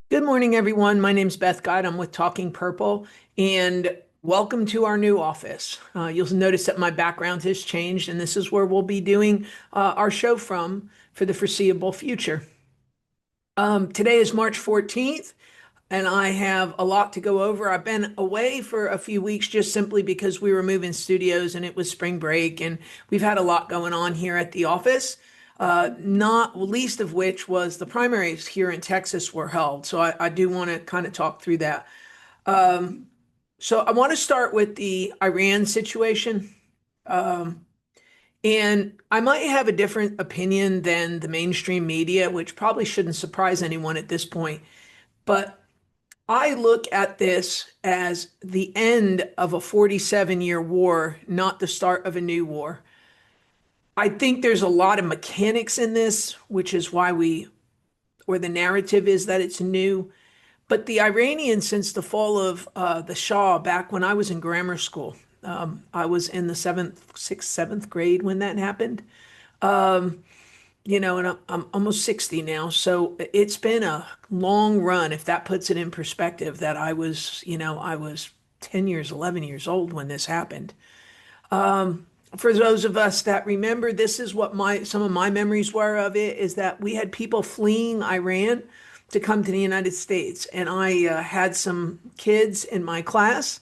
Good morning, everyone. My name's Beth. Godt. I'm with Talking Purple, and welcome to our new office. You'll notice that my background has changed, and this is where we'll be doing our show from for the foreseeable future. Today is March 14th, and I have a lot to go over. I've been away for a few weeks just simply because we were moving studios and it was spring break, and we've had a lot going on here at the office. Not least of which was the primaries here in Texas were held. So I do want to kind of talk through that. So I want to start with the Iran situation. And I might have a different opinion than the mainstream media, which probably shouldn't surprise anyone at this point. But I look at this as the end of a 47-year war, not the start of a new war. I think there's a lot of mechanics in this, which is why or the narrative is that it's new. But the Iranians, since the fall of the Shah back when I was in grammar school, I was in the sixth, seventh grade when that happened. And I'm almost 60 now. So it's been a long run, if that puts it in perspective, that I was 10 years, 11 years old when this happened. For those of us that remember, this is what some of my memories were of it, is that we had people fleeing Iran to come to the United States. And I had some kids in my class.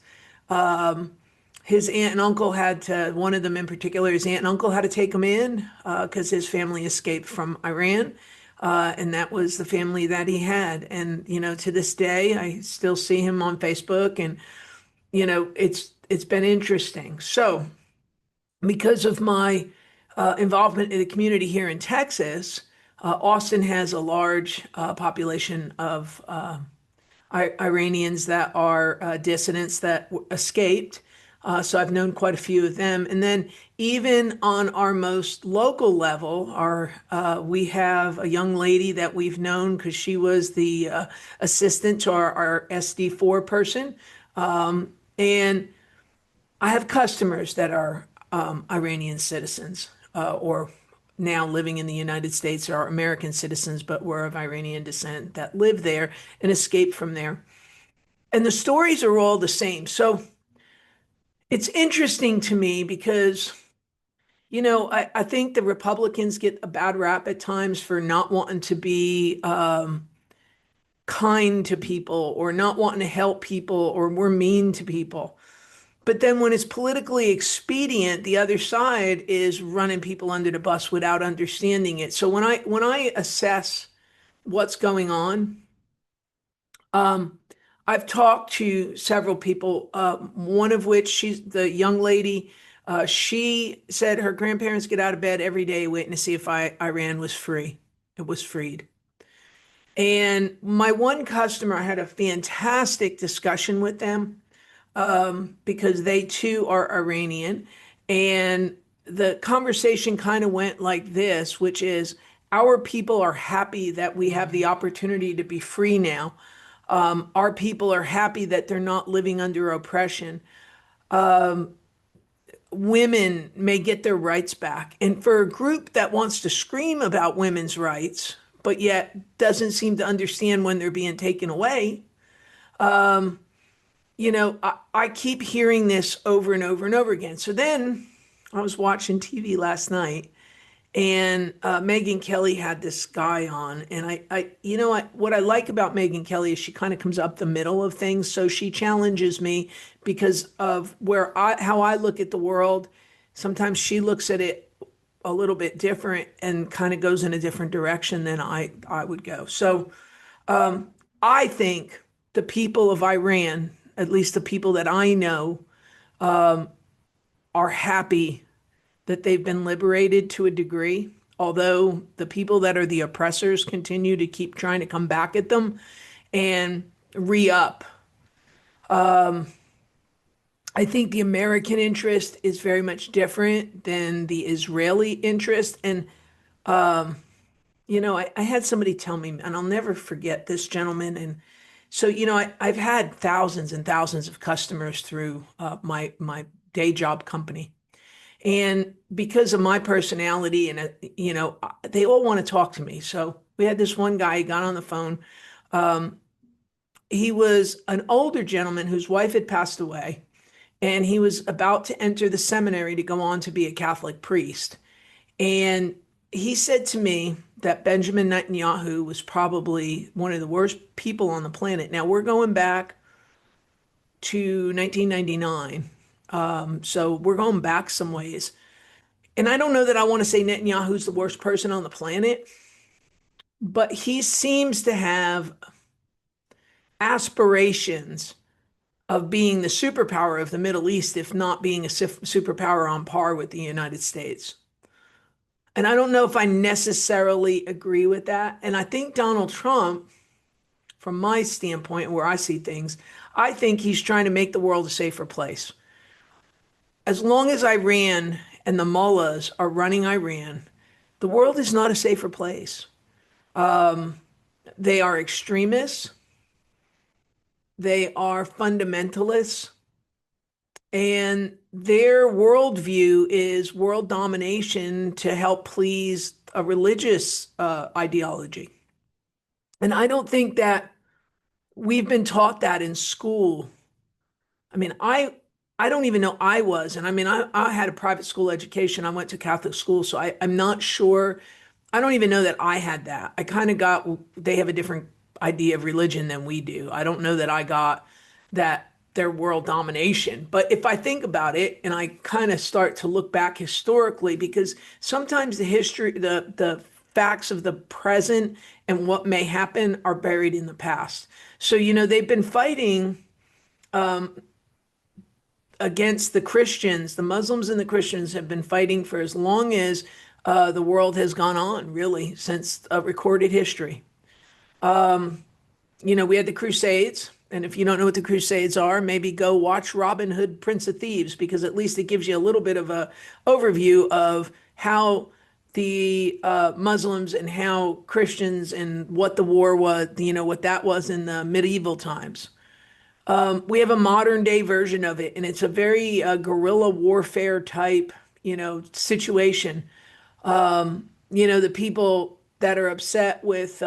His aunt and uncle one of them in particular, his aunt and uncle had to take him in because his family escaped from Iran. And that was the family that he had. And, to this day, I still see him on Facebook, and, it's been interesting. So, because of my involvement in the community here in Texas, Austin has a large population of Iranians that are dissidents that escaped. So I've known quite a few of them. And then even on our most local level, we have a young lady that we've known because she was the assistant to our SD4 person. And I have customers that are Iranian citizens or now living in the United States, are American citizens, but were of Iranian descent that live there and escaped from there. And the stories are all the same. It's interesting to me because, I think the Republicans get a bad rap at times for not wanting to be kind to people or not wanting to help people, or we're mean to people. But then when it's politically expedient, the other side is running people under the bus without understanding it. So when I assess what's going on, I've talked to several people, one of which, she's the young lady. She said her grandparents get out of bed every day waiting to see if Iran was free. It was freed. And my one customer, I had a fantastic discussion with them because they too are Iranian. And the conversation kind of went like this, which is, our people are happy that we have the opportunity to be free now. Our people are happy that they're not living under oppression. Women may get their rights back. And for a group that wants to scream about women's rights, but yet doesn't seem to understand when they're being taken away, I keep hearing this over and over and over again. So then I was watching TV last night, and Megyn Kelly had this guy on, and what I like about Megyn Kelly is she kind of comes up the middle of things. So she challenges me because of how I look at the world. Sometimes she looks at it a little bit different and kind of goes in a different direction than I would go. So I think the people of Iran, at least the people that I know, are happy that they've been liberated to a degree, although the people that are the oppressors continue to keep trying to come back at them and re-up. I think the American interest is very much different than the Israeli interest. And, I had somebody tell me, and I'll never forget this gentleman. And so, I've had thousands and thousands of customers through my day job company. And because of my personality and, they all want to talk to me. So we had this one guy, he got on the phone. Um, he was an older gentleman whose wife had passed away, and he was about to enter the seminary to go on to be a Catholic priest. And he said to me that Benjamin Netanyahu was probably one of the worst people on the planet. Now we're going back to 1999. So we're going back some ways. And I don't know that I want to say Netanyahu's the worst person on the planet, but he seems to have aspirations of being the superpower of the Middle East, if not being a superpower on par with the United States. And I don't know if I necessarily agree with that. And I think Donald Trump, from my standpoint, where I see things, I think he's trying to make the world a safer place. As long as Iran and the mullahs are running Iran, the world is not a safer place. They are extremists, they are fundamentalists, and their worldview is world domination to help please a religious ideology. And I don't think that we've been taught that in school. I mean, I don't even know I was, and I mean, I had a private school education. I went to Catholic school, so I'm not sure. I don't even know that I had that. I kind of got, they have a different idea of religion than we do. I don't know that I got that their world domination. But if I think about it and I kind of start to look back historically, because sometimes the history, the facts of the present and what may happen are buried in the past. So, they've been fighting against the Christians. The Muslims and the Christians have been fighting for as long as the world has gone on, really, since recorded history. We had the Crusades, and if you don't know what the Crusades are, maybe go watch Robin Hood, Prince of Thieves, because at least it gives you a little bit of a overview of how the Muslims and how Christians and what the war was, what that was in the medieval times. We have a modern day version of it, and it's a very guerrilla warfare type, situation. The people that are upset with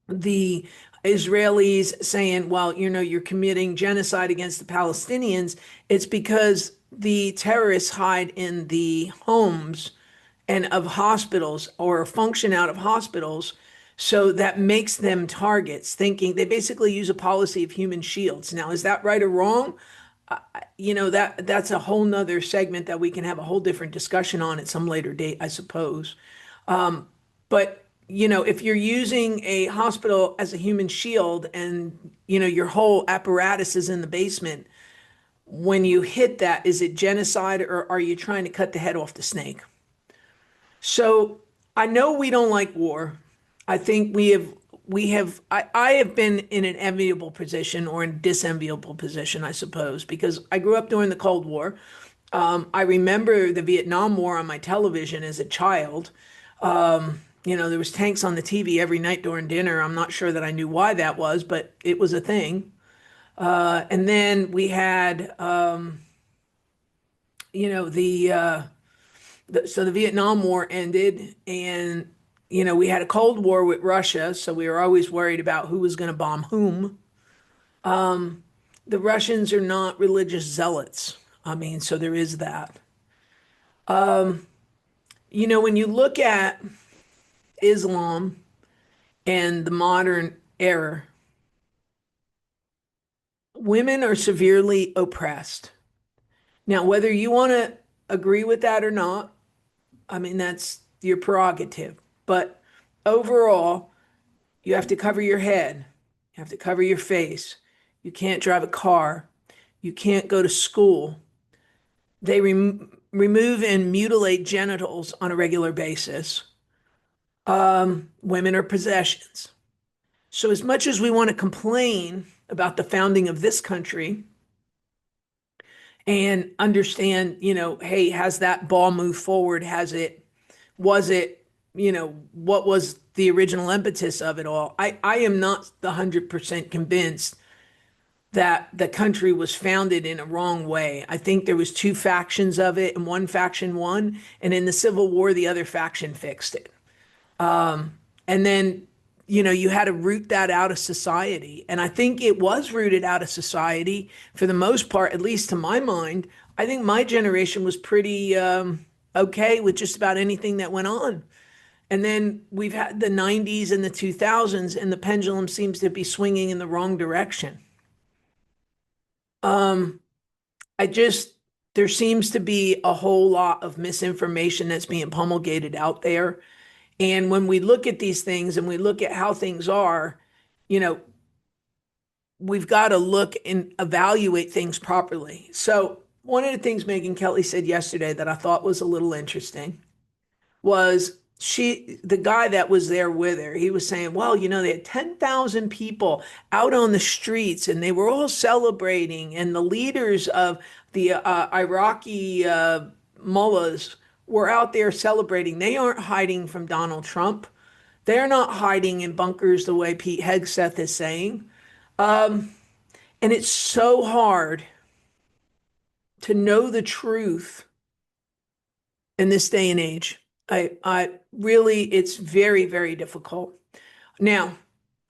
the Israelis saying, well, you're committing genocide against the Palestinians, it's because the terrorists hide in the homes and of hospitals or function out of hospitals. So that makes them targets, thinking they basically use a policy of human shields. Now, is that right or wrong? That's a whole nother segment that we can have a whole different discussion on at some later date, I suppose. But if you're using a hospital as a human shield and your whole apparatus is in the basement, when you hit that, is it genocide or are you trying to cut the head off the snake? So I know we don't like war. I think I have been in an enviable position or in a disenviable position, I suppose, because I grew up during the Cold War. I remember the Vietnam War on my television as a child. There was tanks on the TV every night during dinner. I'm not sure that I knew why that was, but it was a thing. And then we had, so the Vietnam War ended, and we had a Cold War with Russia, so we were always worried about who was going to bomb whom. The Russians are not religious zealots. I mean, so there is that. When you look at Islam and the modern era, women are severely oppressed. Now, whether you want to agree with that or not, I mean, that's your prerogative. But overall, you have to cover your head, you have to cover your face. You can't drive a car, you can't go to school. They remove and mutilate genitals on a regular basis. Women are possessions. So, as much as we want to complain about the founding of this country and understand, hey, has that ball moved forward? Was it, what was the original impetus of it all? I am not the 100% convinced that the country was founded in a wrong way. I think there was two factions of it, and one faction won, and in the Civil War, the other faction fixed it. And then, you had to root that out of society. And I think it was rooted out of society for the most part, at least to my mind. I think my generation was pretty okay with just about anything that went on. And then we've had the 90s and the 2000s, and the pendulum seems to be swinging in the wrong direction. Um, I just, there seems to be a whole lot of misinformation that's being promulgated out there. And when we look at these things and we look at how things are, you know, we've got to look and evaluate things properly. So, one of the things Megan Kelly said yesterday that I thought was a little interesting was the guy that was there with her, he was saying, well, they had 10,000 people out on the streets and they were all celebrating, and the leaders of the Iraqi mullahs were out there celebrating. They aren't hiding from Donald Trump. They're not hiding in bunkers the way Pete Hegseth is saying. And it's so hard to know the truth in this day and age. I really, it's very, very difficult. Now,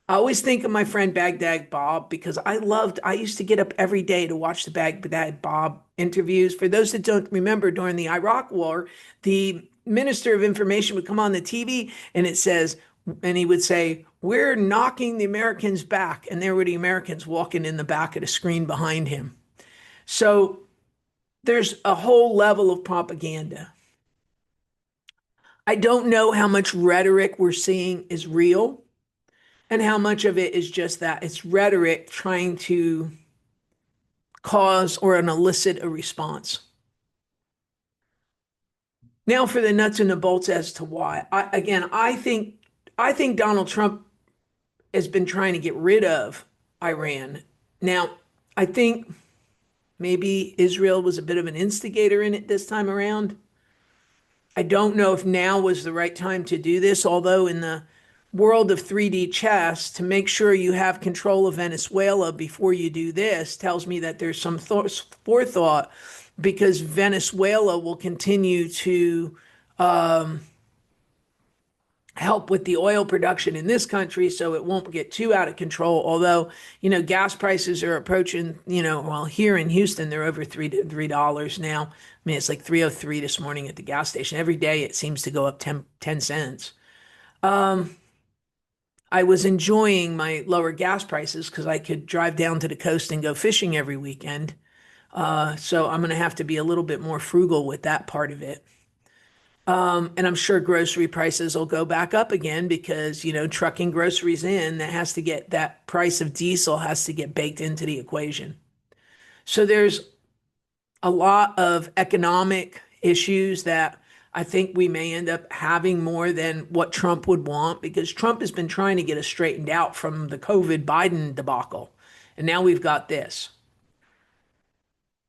I always think of my friend Baghdad Bob because I used to get up every day to watch the Baghdad Bob interviews. For those that don't remember, during the Iraq War, the Minister of Information would come on the TV and he would say, we're knocking the Americans back. And there were the Americans walking in the back of the screen behind him. So there's a whole level of propaganda. I don't know how much rhetoric we're seeing is real and how much of it is just that it's rhetoric trying to cause or elicit a response. Now for the nuts and the bolts as to why. I think Donald Trump has been trying to get rid of Iran. Now, I think maybe Israel was a bit of an instigator in it this time around. I don't know if now was the right time to do this, although in the world of 3D chess, to make sure you have control of Venezuela before you do this tells me that there's some forethought, because Venezuela will continue to help with the oil production in this country so it won't get too out of control. Although, gas prices are approaching, well, here in Houston, they're over $3 now. I mean, it's like 303 this morning at the gas station. Every day it seems to go up 10 cents. I was enjoying my lower gas prices because I could drive down to the coast and go fishing every weekend. So I'm going to have to be a little bit more frugal with that part of it. And I'm sure grocery prices will go back up again because, trucking groceries in, that price of diesel has to get baked into the equation. So there's a lot of economic issues that I think we may end up having more than what Trump would want, because Trump has been trying to get us straightened out from the COVID Biden debacle. And now we've got this.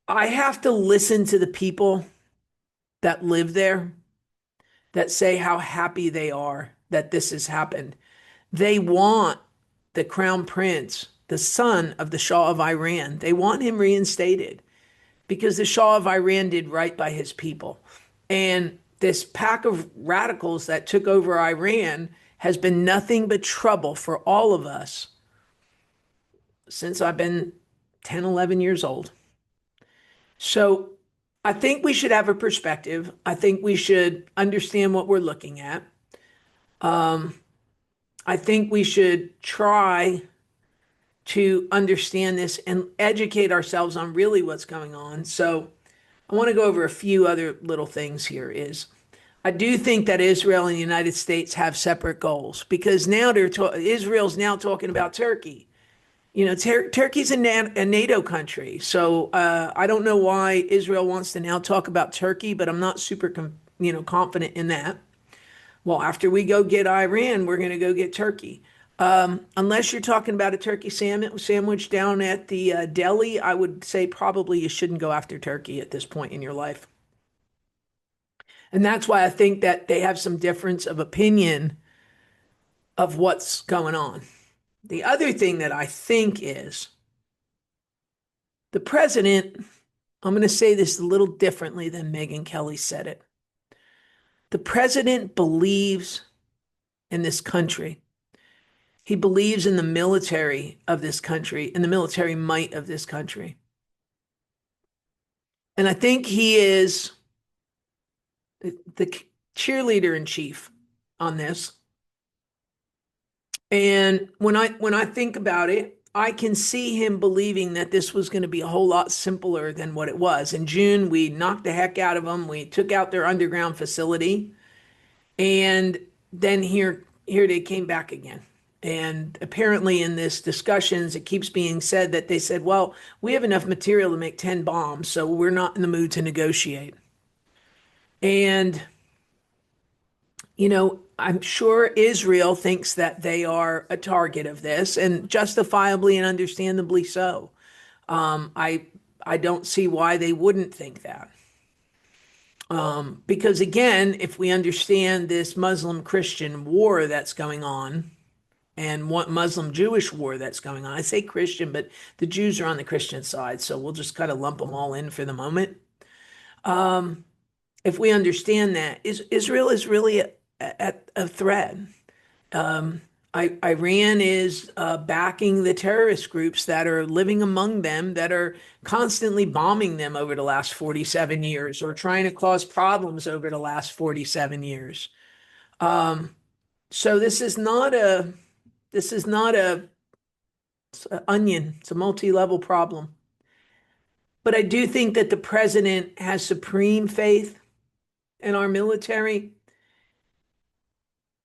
I have to listen to the people that live there that say how happy they are that this has happened. They want the crown prince, the son of the Shah of Iran, they want him reinstated because the Shah of Iran did right by his people. And this pack of radicals that took over Iran has been nothing but trouble for all of us since I've been 10, 11 years old. So I think we should have a perspective. I think we should understand what we're looking at. I think we should try to understand this and educate ourselves on really what's going on. So I want to go over a few other little things here. I do think that Israel and the United States have separate goals, because now Israel's now talking about Turkey. Turkey's a NATO country, so I don't know why Israel wants to now talk about Turkey, but I'm not super confident in that. Well, after we go get Iran, we're going to go get Turkey. Unless you're talking about a turkey sandwich down at the deli, I would say probably you shouldn't go after Turkey at this point in your life. And that's why I think that they have some difference of opinion of what's going on. The other thing that I think is The president, I'm going to say this a little differently than Megyn Kelly said it. The president believes in this country. He believes in the military of this country, in the military might of this country. And I think he is the cheerleader in chief on this. And when I think about it, I can see him believing that this was going to be a whole lot simpler than what it was. In June, we knocked the heck out of them. We took out their underground facility, and then here they came back again. And apparently in this discussions, it keeps being said that they said, well, we have enough material to make 10 bombs, so we're not in the mood to negotiate. And I'm sure Israel thinks that they are a target of this, and justifiably and understandably so. I don't see why they wouldn't think that. Because again, if we understand this Muslim-Christian war that's going on, and what Muslim-Jewish war that's going on, I say Christian, but the Jews are on the Christian side, so we'll just kind of lump them all in for the moment. If we understand that, Israel is really a threat. Iran is backing the terrorist groups that are living among them, that are constantly bombing them over the last 47 years or trying to cause problems over the last 47 years. So this is not a onion. It's a multi-level problem. But I do think that the president has supreme faith in our military.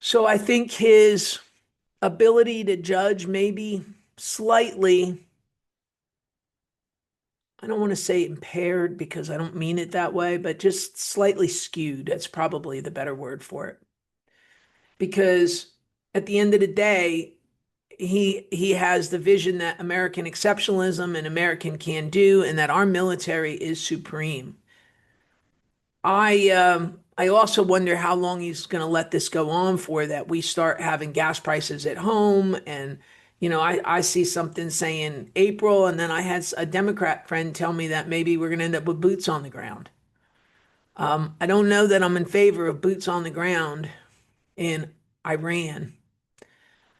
So I think his ability to judge maybe slightly, I don't want to say impaired because I don't mean it that way, but just slightly skewed. That's probably the better word for it. Because at the end of the day, he has the vision that American exceptionalism and American can do, and that our military is supreme. I also wonder how long he's going to let this go on for, that we start having gas prices at home. And, I see something saying April, and then I had a Democrat friend tell me that maybe we're going to end up with boots on the ground. I don't know that I'm in favor of boots on the ground in Iran.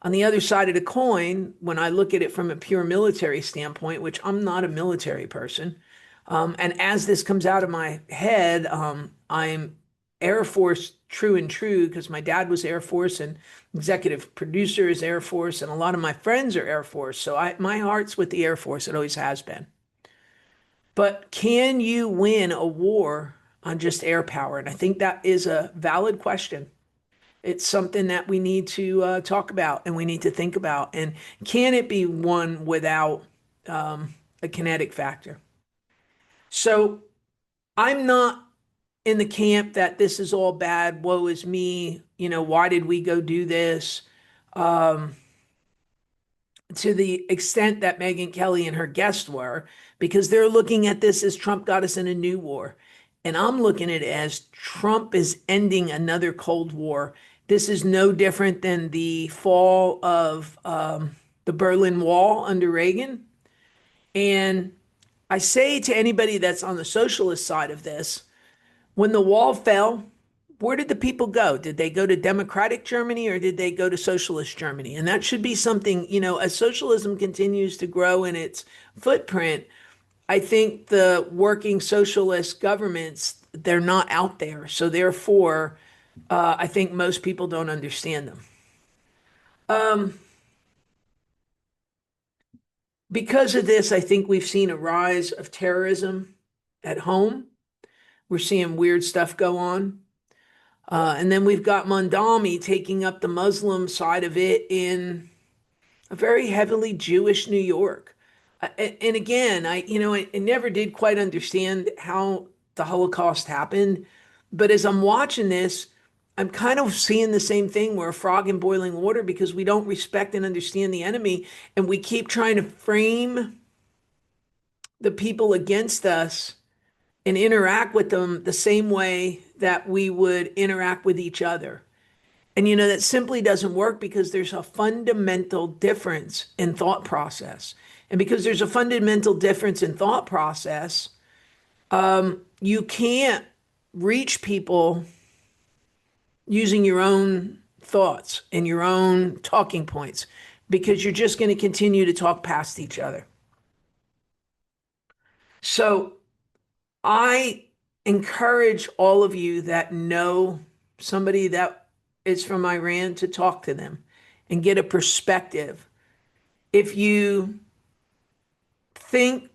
On the other side of the coin, when I look at it from a pure military standpoint, which I'm not a military person, and as this comes out of my head, I'm Air Force true and true because my dad was Air Force and executive producer is Air Force, and a lot of my friends are Air Force. So my heart's with the Air Force. It always has been. But can you win a war on just air power? And I think that is a valid question. It's something that we need to talk about and we need to think about. And can it be won without a kinetic factor? So I'm not in the camp that this is all bad, woe is me, why did we go do this? To the extent that Megyn Kelly and her guests were, because they're looking at this as Trump got us in a new war. And I'm looking at it as Trump is ending another Cold War. This is no different than the fall of the Berlin Wall under Reagan. And I say to anybody that's on the socialist side of this, when the wall fell, where did the people go? Did they go to democratic Germany or did they go to socialist Germany? And that should be something, as socialism continues to grow in its footprint, I think the working socialist governments, they're not out there. So therefore, I think most people don't understand them. Because of this, I think we've seen a rise of terrorism at home. We're seeing weird stuff go on. And then we've got Mondami taking up the Muslim side of it in a very heavily Jewish New York. And again, I never did quite understand how the Holocaust happened. But as I'm watching this, I'm kind of seeing the same thing. We're a frog in boiling water because we don't respect and understand the enemy. And we keep trying to frame the people against us and interact with them the same way that we would interact with each other. And that simply doesn't work because there's a fundamental difference in thought process. And because there's a fundamental difference in thought process, you can't reach people using your own thoughts and your own talking points because you're just going to continue to talk past each other. So I encourage all of you that know somebody that is from Iran to talk to them and get a perspective. If you think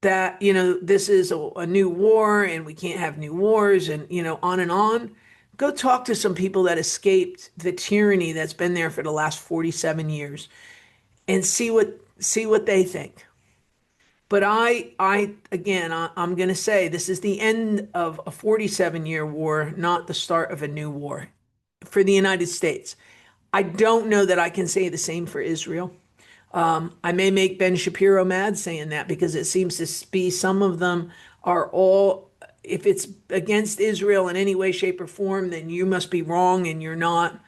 that, this is a new war and we can't have new wars and, on and on, go talk to some people that escaped the tyranny that's been there for the last 47 years and see what they think. But I'm going to say this is the end of a 47-year war, not the start of a new war for the United States. I don't know that I can say the same for Israel. I may make Ben Shapiro mad saying that because it seems to be some of them are all, if it's against Israel in any way, shape, or form, then you must be wrong and you're not.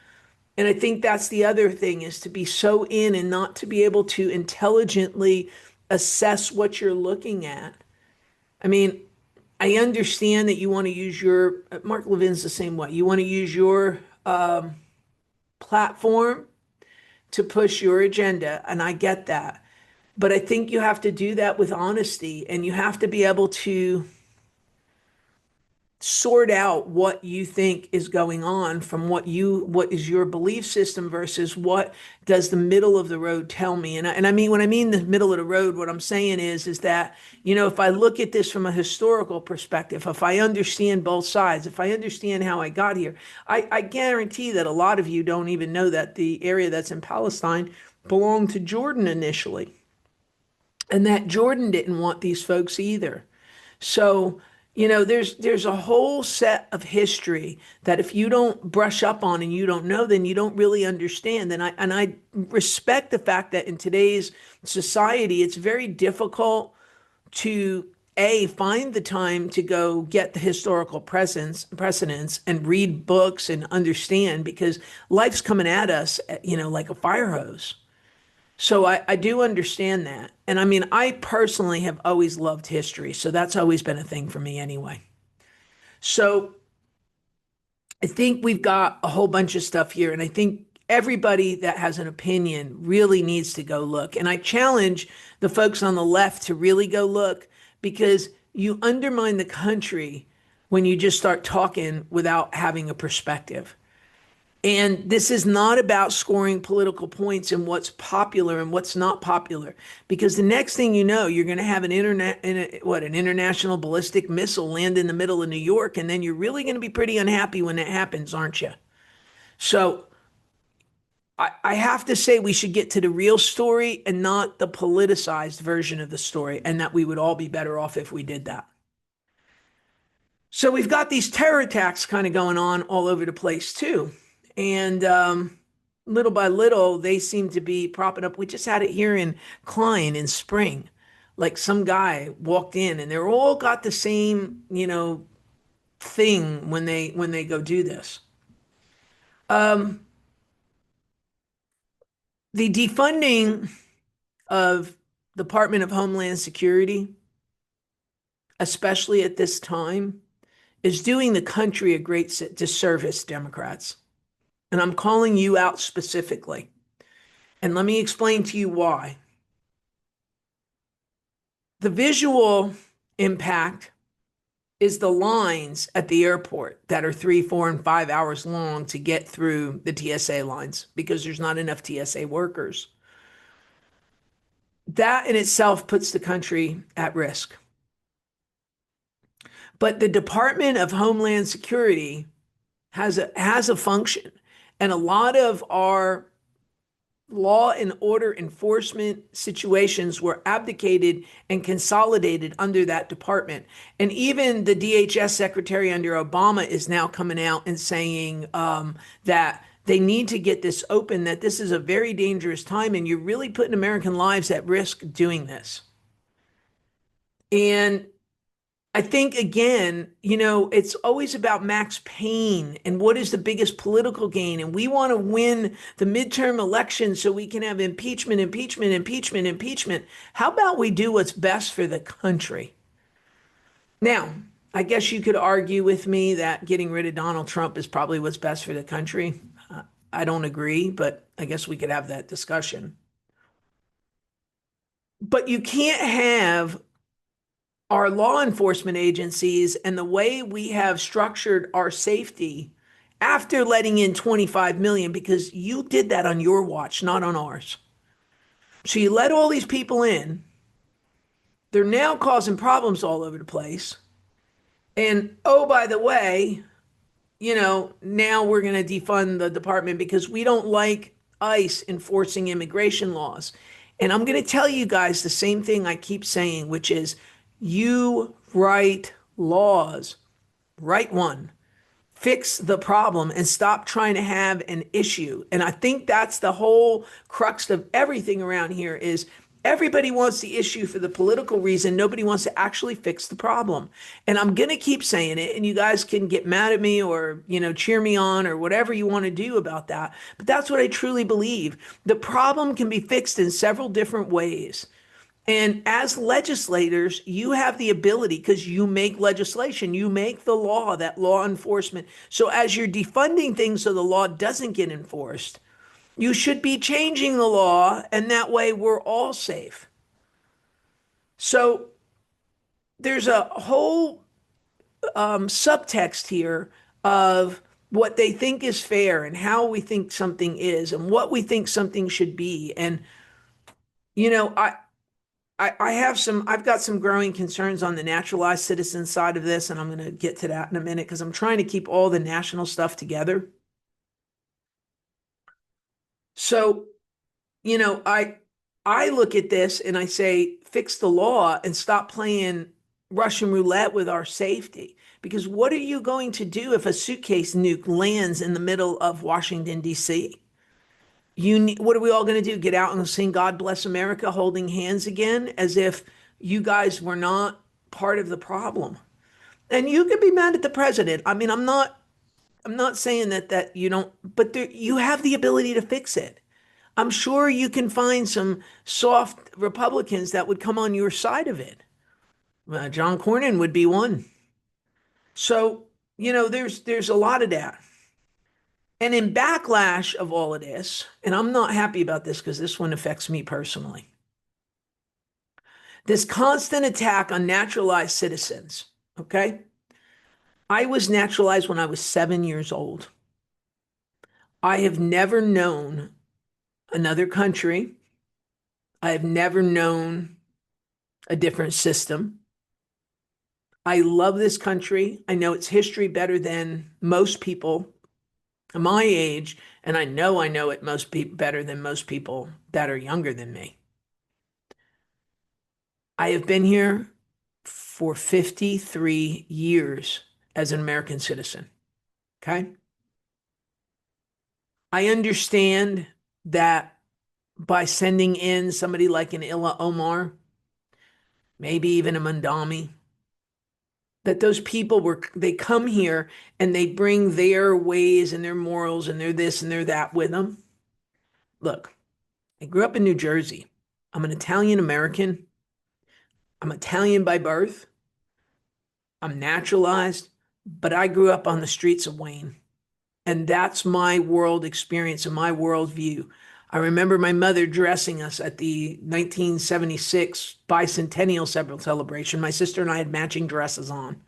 And I think that's the other thing is to be so in and not to be able to intelligently assess what you're looking at. I mean, I understand that you want to use Mark Levin's the same way. You want to use your platform to push your agenda, and I get that. But I think you have to do that with honesty, and you have to be able to sort out what you think is going on from what is your belief system versus what does the middle of the road tell me. And I mean, when I mean the middle of the road, what I'm saying is that, if I look at this from a historical perspective, if I understand both sides, if I understand how I got here, I guarantee that a lot of you don't even know that the area that's in Palestine belonged to Jordan initially, and that Jordan didn't want these folks either. So, there's a whole set of history that if you don't brush up on and you don't know, then you don't really understand. And I respect the fact that in today's society, it's very difficult to find the time to go get the historical precedents and read books and understand because life's coming at us, like a fire hose. So I do understand that. And I mean, I personally have always loved history. So that's always been a thing for me anyway. So I think we've got a whole bunch of stuff here. And I think everybody that has an opinion really needs to go look. And I challenge the folks on the left to really go look because you undermine the country when you just start talking without having a perspective. And this is not about scoring political points and what's popular and what's not popular, because the next thing you know, you're going to have an international ballistic missile land in the middle of New York, and then you're really going to be pretty unhappy when that happens, aren't you? So I have to say we should get to the real story and not the politicized version of the story, and that we would all be better off if we did that. So we've got these terror attacks kind of going on all over the place too. And little by little, they seem to be propping up. We just had it here in Klein in spring. Like some guy walked in and they're all got the same, thing when they go do this. The defunding of Department of Homeland Security, especially at this time, is doing the country a great disservice, Democrats. And I'm calling you out specifically. And let me explain to you why. The visual impact is the lines at the airport that are 3, 4, and 5 hours long to get through the TSA lines because there's not enough TSA workers. That in itself puts the country at risk. But the Department of Homeland Security has a function. And a lot of our law and order enforcement situations were abdicated and consolidated under that department. And even the DHS secretary under Obama is now coming out and saying that they need to get this open, that this is a very dangerous time and you're really putting American lives at risk doing this. And I think again, it's always about Max Payne and what is the biggest political gain. And we want to win the midterm election so we can have impeachment, impeachment, impeachment, impeachment. How about we do what's best for the country? Now, I guess you could argue with me that getting rid of Donald Trump is probably what's best for the country. I don't agree, but I guess we could have that discussion. But you can't have our law enforcement agencies and the way we have structured our safety after letting in 25 million, because you did that on your watch, not on ours. So you let all these people in. They're now causing problems all over the place. And oh, by the way, now we're going to defund the department because we don't like ICE enforcing immigration laws. And I'm going to tell you guys the same thing I keep saying, which is you write laws, write one, fix the problem, and stop trying to have an issue. And I think that's the whole crux of everything around here is everybody wants the issue for the political reason. Nobody wants to actually fix the problem. And I'm going to keep saying it, and you guys can get mad at me or, cheer me on or whatever you want to do about that. But that's what I truly believe. The problem can be fixed in several different ways. And as legislators, you have the ability because you make legislation, you make the law, that law enforcement. So as you're defunding things so the law doesn't get enforced, you should be changing the law, and that way we're all safe. So there's a whole subtext here of what they think is fair and how we think something is and what we think something should be. And, you know, I, I've got some growing concerns on the naturalized citizen side of this, and I'm going to get to that in a minute because I'm trying to keep all the national stuff together. So, you know, I I look at this and I say, fix the law and stop playing Russian roulette with our safety. Because what are you going to do if a suitcase nuke lands in the middle of Washington, D.C.? What are we all going to do? Get out and sing God Bless America holding hands again as if you guys were not part of the problem. And you can be mad at the president. I mean, I'm not saying that you don't, but you have the ability to fix it. I'm sure you can find some soft Republicans that would come on your side of it. John Cornyn would be one. So, there's a lot of that. And in backlash of all of this, and I'm not happy about this because this one affects me personally, this constant attack on naturalized citizens, okay? I was naturalized when I was 7 years old. I have never known another country. I have never known a different system. I love this country. I know its history better than most people my age, and I know it most better than most people that are younger than me. I have been here for 53 years as an American citizen. Okay. I understand that by sending in somebody like an Illa Omar, maybe even a Mandami, that those people they come here and they bring their ways and their morals and their this and their that with them. Look, I grew up in New Jersey. I'm an Italian American. I'm Italian by birth. I'm naturalized, but I grew up on the streets of Wayne. And that's my world experience and my world view. I remember my mother dressing us at the 1976 bicentennial celebration. My sister and I had matching dresses on.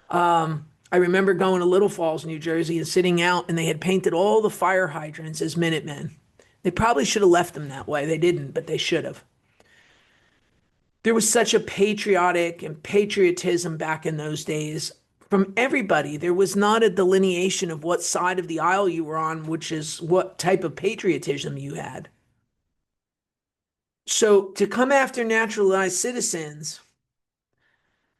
I remember going to Little Falls, New Jersey, and sitting out, and they had painted all the fire hydrants as Minutemen. They probably should have left them that way. They didn't, but they should have. There was such a patriotic and patriotism back in those days from everybody. There was not a delineation of what side of the aisle you were on, which is what type of patriotism you had. So to come after naturalized citizens,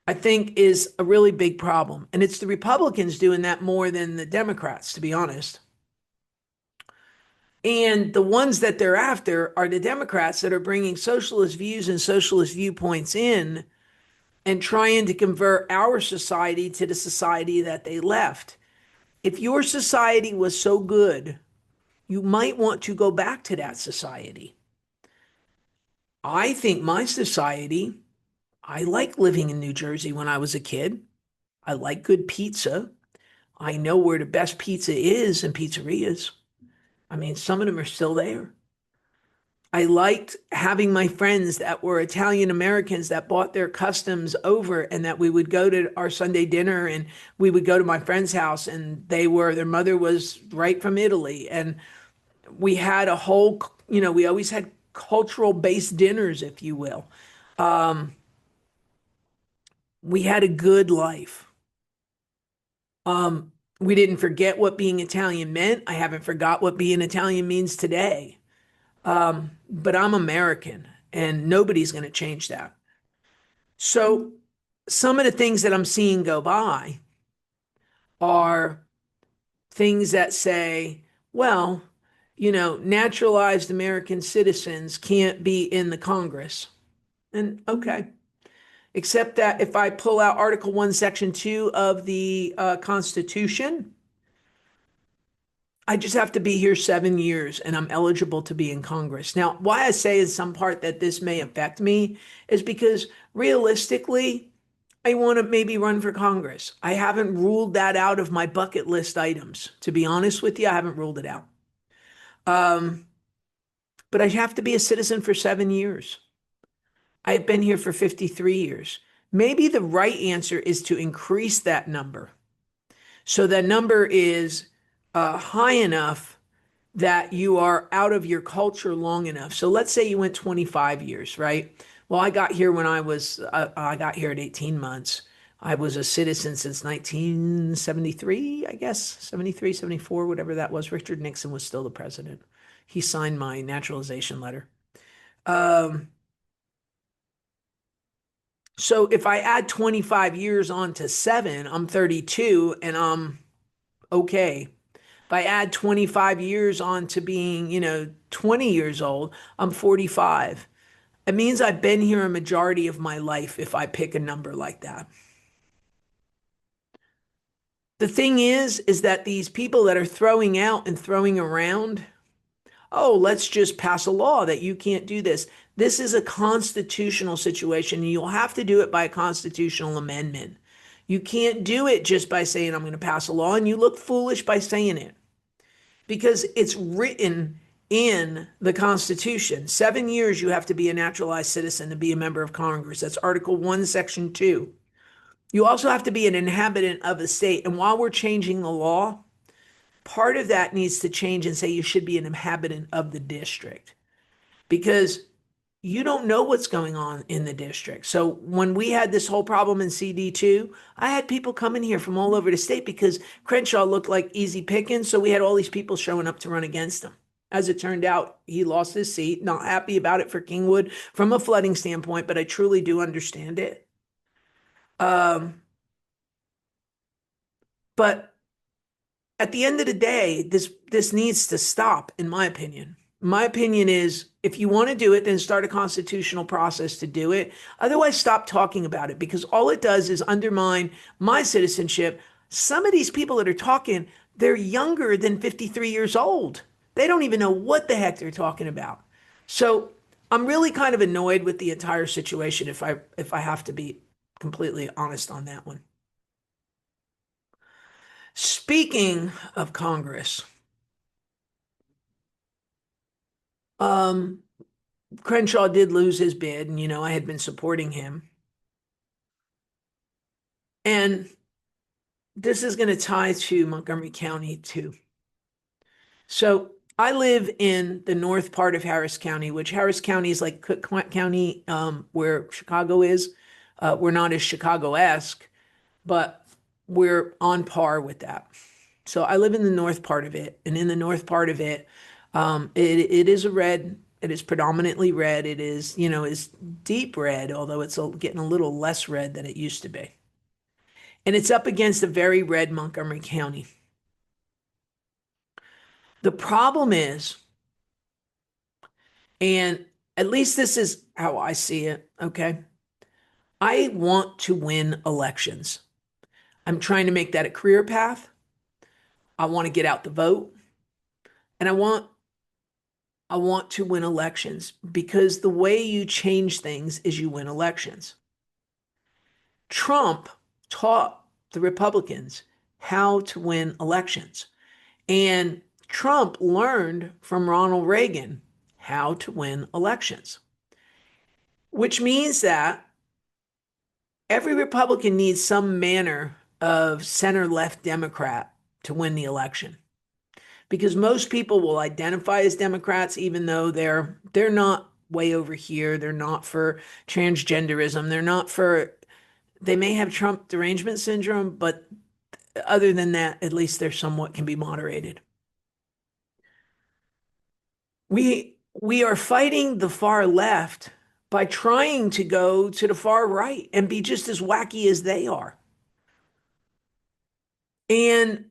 I think is a really big problem. And it's the Republicans doing that more than the Democrats, to be honest. And the ones that they're after are the Democrats that are bringing socialist views and socialist viewpoints in and trying to convert our society to the society that they left. If your society was so good, you might want to go back to that society. I think my society, I like living in New Jersey when I was a kid. I like good pizza. I know where the best pizza is in pizzerias. I mean, some of them are still there. I liked having my friends that were Italian Americans that bought their customs over and that we would go to our Sunday dinner and we would go to my friend's house and their mother was right from Italy. And we had a whole, we always had cultural based dinners, if you will. We had a good life. We didn't forget what being Italian meant. I haven't forgot what being Italian means today. But I'm American and nobody's going to change that. So some of the things that I'm seeing go by are things that say, well, naturalized American citizens can't be in the Congress. And okay, except that if I pull out Article 1, Section 2 of the Constitution, I just have to be here 7 years and I'm eligible to be in Congress. Now, why I say in some part that this may affect me is because realistically, I want to maybe run for Congress. I haven't ruled that out of my bucket list items. To be honest with you, I haven't ruled it out. But I have to be a citizen for 7 years. I've been here for 53 years. Maybe the right answer is to increase that number. So that number is high enough that you are out of your culture long enough. So let's say you went 25 years, right? Well, I got here when I got here at 18 months. I was a citizen since 1973, I guess, 73, 74, whatever that was. Richard Nixon was still the president. He signed my naturalization letter. So if I add 25 years on to seven, I'm 32 and I'm okay. If I add 25 years on to being, 20 years old, I'm 45. It means I've been here a majority of my life if I pick a number like that. The thing is that these people that are throwing out and throwing around, oh, let's just pass a law that you can't do this. This is a constitutional situation, and you'll have to do it by a constitutional amendment. You can't do it just by saying, I'm going to pass a law, and you look foolish by saying it because it's written in the Constitution. 7 years you have to be a naturalized citizen to be a member of Congress. That's Article 1, Section 2. You also have to be an inhabitant of a state. And while we're changing the law, part of that needs to change and say you should be an inhabitant of the district because you don't know what's going on in the district. So when we had this whole problem in CD2, I had people coming here from all over the state because Crenshaw looked like easy pickings. So we had all these people showing up to run against him. As it turned out, he lost his seat. Not happy about it for Kingwood from a flooding standpoint, but I truly do understand it. But at the end of the day, this needs to stop, in my opinion. My opinion is if you want to do it, then start a constitutional process to do it. Otherwise, stop talking about it because all it does is undermine my citizenship. Some of these people that are talking, they're younger than 53 years old. They don't even know what the heck they're talking about. So I'm really kind of annoyed with the entire situation if I have to be completely honest on that one. Speaking of Congress, um, Crenshaw did lose his bid, and I had been supporting him. And this is going to tie to Montgomery County too. So I live in the north part of Harris County, which Harris County is like Cook County, where Chicago is. We're not as Chicago-esque, but we're on par with that. So I live in the north part of it, and in the north part of it, it is a red. It is predominantly red. It is, is deep red, although it's getting a little less red than it used to be. And it's up against a very red Montgomery County. The problem is, and at least this is how I see it, okay? I want to win elections. I'm trying to make that a career path. I want to get out the vote, and I want to win elections because the way you change things is you win elections. Trump taught the Republicans how to win elections. And Trump learned from Ronald Reagan how to win elections, which means that every Republican needs some manner of center left Democrat to win the election. Because most people will identify as Democrats, even though they're not way over here. They're not for transgenderism. They may have Trump derangement syndrome, but other than that, at least they're somewhat can be moderated. We are fighting the far left by trying to go to the far right and be just as wacky as they are. And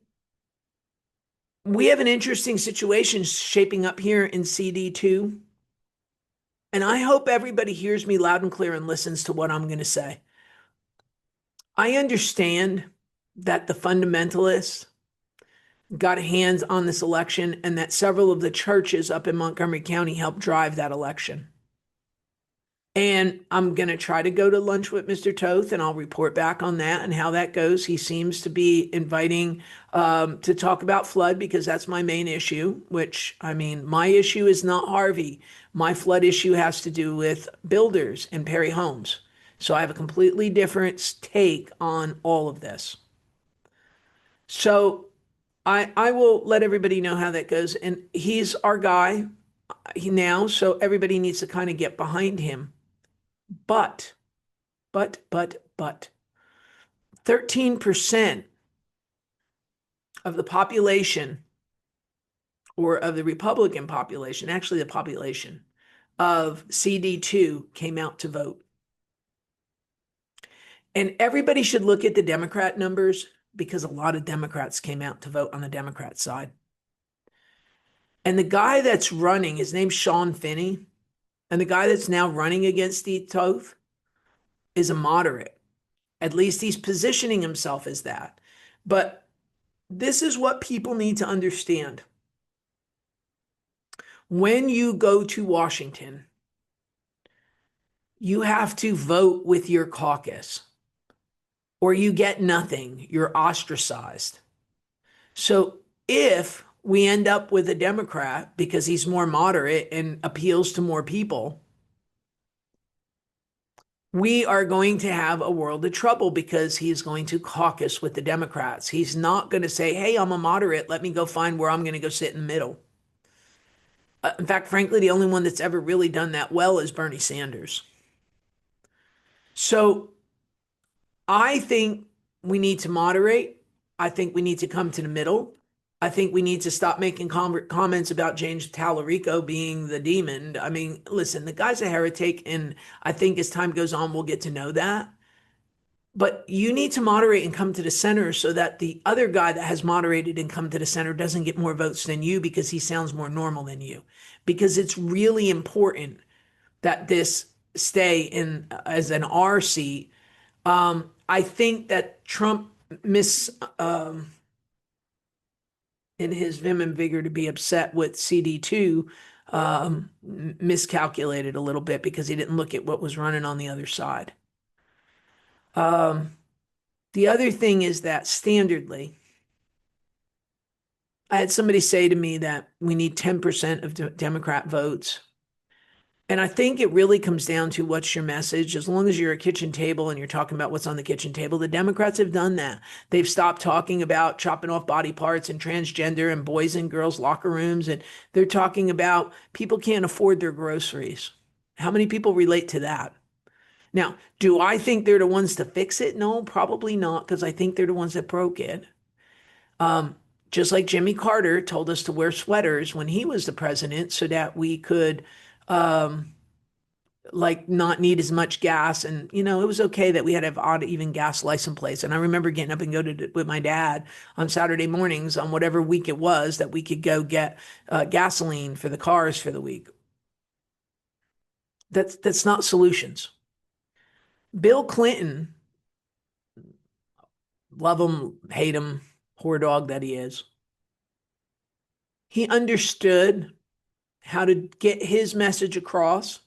we have an interesting situation shaping up here in CD2. And I hope everybody hears me loud and clear and listens to what I'm going to say. I understand that the fundamentalists got hands on this election and that several of the churches up in Montgomery County helped drive that election. And I'm going to try to go to lunch with Mr. Toth and I'll report back on that and how that goes. He seems to be inviting to talk about flood because that's my main issue, which I mean, my issue is not Harvey. My flood issue has to do with builders and Perry Homes. So I have a completely different take on all of this. So I will let everybody know how that goes. And he's our guy now, so everybody needs to kind of get behind him. But 13% of the population, or of the Republican population, actually the population of CD2 came out to vote. And everybody should look at the Democrat numbers because a lot of Democrats came out to vote on the Democrat side. And the guy that's running, his name's Sean Finney, and the guy that's now running against Steve Toth is a moderate. At least he's positioning himself as that. But this is what people need to understand. When you go to Washington, you have to vote with your caucus, or you get nothing. You're ostracized. So if we end up with a Democrat because he's more moderate and appeals to more people, we are going to have a world of trouble because he's going to caucus with the Democrats. He's not going to say, hey, I'm a moderate. Let me go find where I'm going to go sit in the middle. In fact, frankly, the only one that's ever really done that well is Bernie Sanders. So I think we need to moderate. I think we need to come to the middle. I think we need to stop making comments about James Tallarico being the demon. I mean, listen, the guy's a heretic, and I think as time goes on, we'll get to know that. But you need to moderate and come to the center so that the other guy that has moderated and come to the center doesn't get more votes than you because he sounds more normal than you. Because it's really important that this stay in as an R seat. I think that Trump in his vim and vigor to be upset with CD2 miscalculated a little bit because he didn't look at what was running on the other side. The other thing is that standardly, I had somebody say to me that we need 10% of Democrat votes. And I think it really comes down to what's your message. As long as you're at a kitchen table and you're talking about what's on the kitchen table, the Democrats have done that. They've stopped talking about chopping off body parts and transgender and boys and girls locker rooms. And they're talking about people can't afford their groceries. How many people relate to that? Now, do I think they're the ones to fix it? No, probably not, because I think they're the ones that broke it. Just like Jimmy Carter told us to wear sweaters when he was the president so that we could like not need as much gas. And, you know, it was okay that we had to have odd even gas license plates. And I remember getting up and go to with my dad on Saturday mornings on whatever week it was that we could go get gasoline for the cars for the week. That's not solutions. Bill Clinton, love him, hate him, poor dog that he is, he understood how to get his message across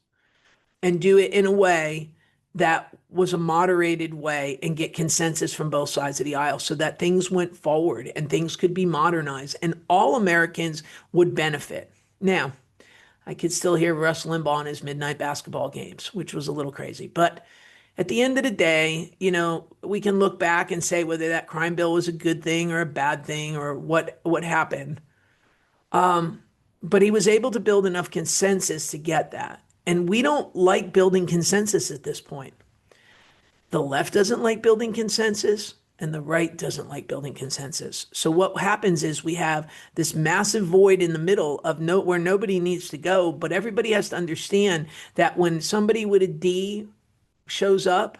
and do it in a way that was a moderated way and get consensus from both sides of the aisle so that things went forward and things could be modernized and all Americans would benefit. Now, I could still hear Russ Limbaugh in his midnight basketball games, which was a little crazy. But at the end of the day, we can look back and say whether that crime bill was a good thing or a bad thing or what happened. But he was able to build enough consensus to get that. And we don't like building consensus at this point. The left doesn't like building consensus, and the right doesn't like building consensus. So what happens is we have this massive void in the middle of where nobody needs to go, but everybody has to understand that when somebody with a D shows up,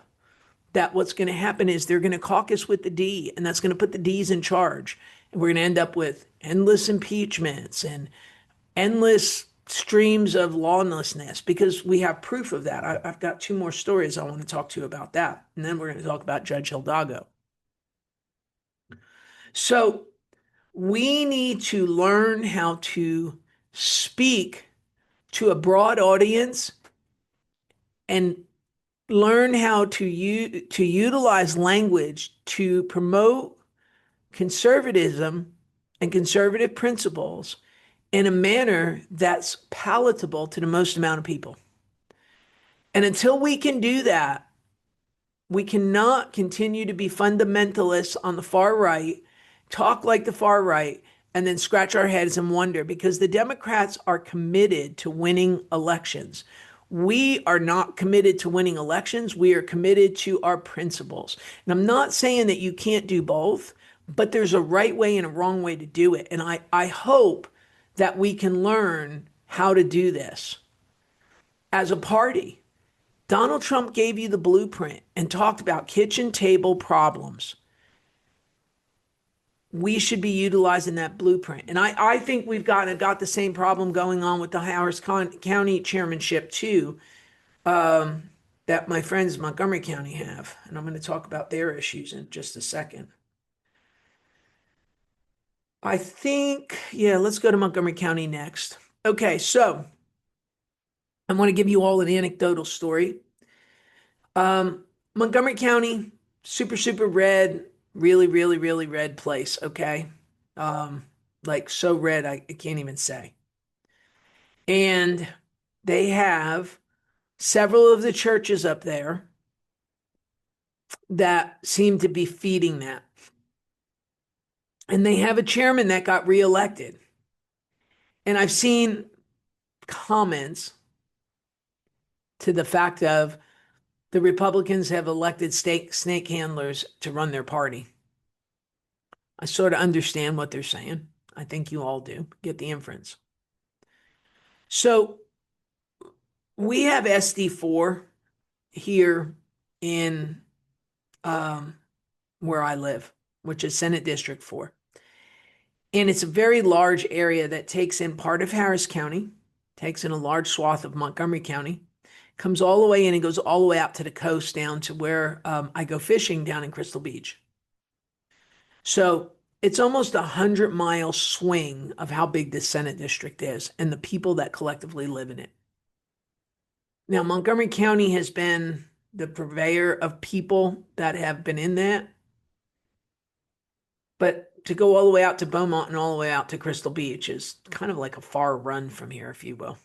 that what's going to happen is they're going to caucus with the D, and that's going to put the D's in charge. And we're going to end up with endless impeachments and endless streams of lawlessness because we have proof of that. I've got two more stories I want to talk to you about that. And then we're going to talk about Judge Hidalgo. So we need to learn how to speak to a broad audience and learn how to utilize language to promote conservatism and conservative principles in a manner that's palatable to the most amount of people. And until we can do that, we cannot continue to be fundamentalists on the far right, talk like the far right, and then scratch our heads and wonder because the Democrats are committed to winning elections. We are not committed to winning elections. We are committed to our principles. And I'm not saying that you can't do both, but there's a right way and a wrong way to do it. And I hope that we can learn how to do this as a party. Donald Trump gave you the blueprint and talked about kitchen table problems. We should be utilizing that blueprint. And I think we've got the same problem going on with the Harris County chairmanship too, that my friends in Montgomery County have. And I'm going to talk about their issues in just a second. I think, yeah, let's go to Montgomery County next. Okay, so I want to give you all an anecdotal story. Montgomery County, super, super red, really, really, really red place, okay? Like so red, I can't even say. And they have several of the churches up there that seem to be feeding that. And they have a chairman that got reelected. And I've seen comments to the fact of the Republicans have elected snake handlers to run their party. I sort of understand what they're saying. I think you all do. Get the inference. So we have SD4 here in where I live, which is Senate District 4. And it's a very large area that takes in part of Harris County, takes in a large swath of Montgomery County, comes all the way in and goes all the way out to the coast down to where I go fishing down in Crystal Beach. So it's almost 100-mile swing of how big this Senate district is and the people that collectively live in it. Now, Montgomery County has been the purveyor of people that have been in that. But to go all the way out to Beaumont and all the way out to Crystal Beach is kind of like a far run from here, if you will.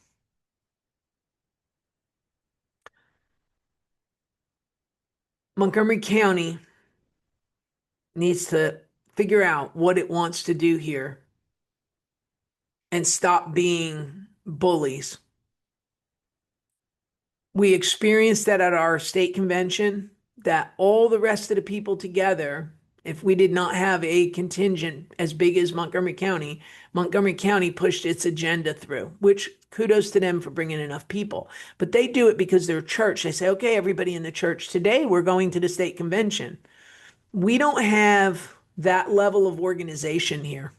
Montgomery County needs to figure out what it wants to do here and stop being bullies. We experienced that at our state convention, that all the rest of the people together, if we did not have a contingent as big as Montgomery County pushed its agenda through, which kudos to them for bringing enough people. But they do it because they're a church. They say, okay, everybody in the church today, we're going to the state convention. We don't have that level of organization here.